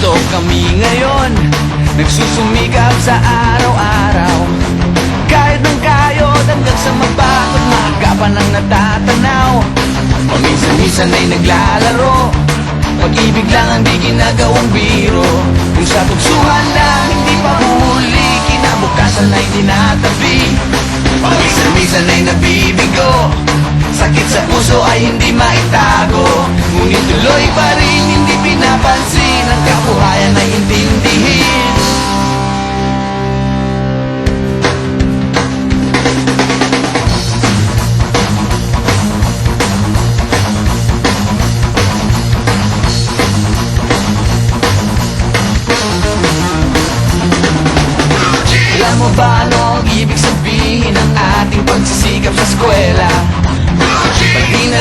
ganito kami ngayon, nagsusumikap sa araw-araw. Kahit ng kayod hanggang sa mabakot, maagapan ang natatanaw. Paminsan-minsan ay naglalaro, pag-ibig lang ang di ginagawang biro. Kung sa tuksuhan lang hindi pa huli, kinabukasan ay tinatabi. Paminsan-minsan ay nabibigo, sakit sa puso ay hindi maitago. Ngunit tuloy pa rin hindi pinapansin, ang kabuhayan ay intindihin. Alam mo ba ano ang ibig sabihin ng ating pagsisikap sa eskwela? Pag di na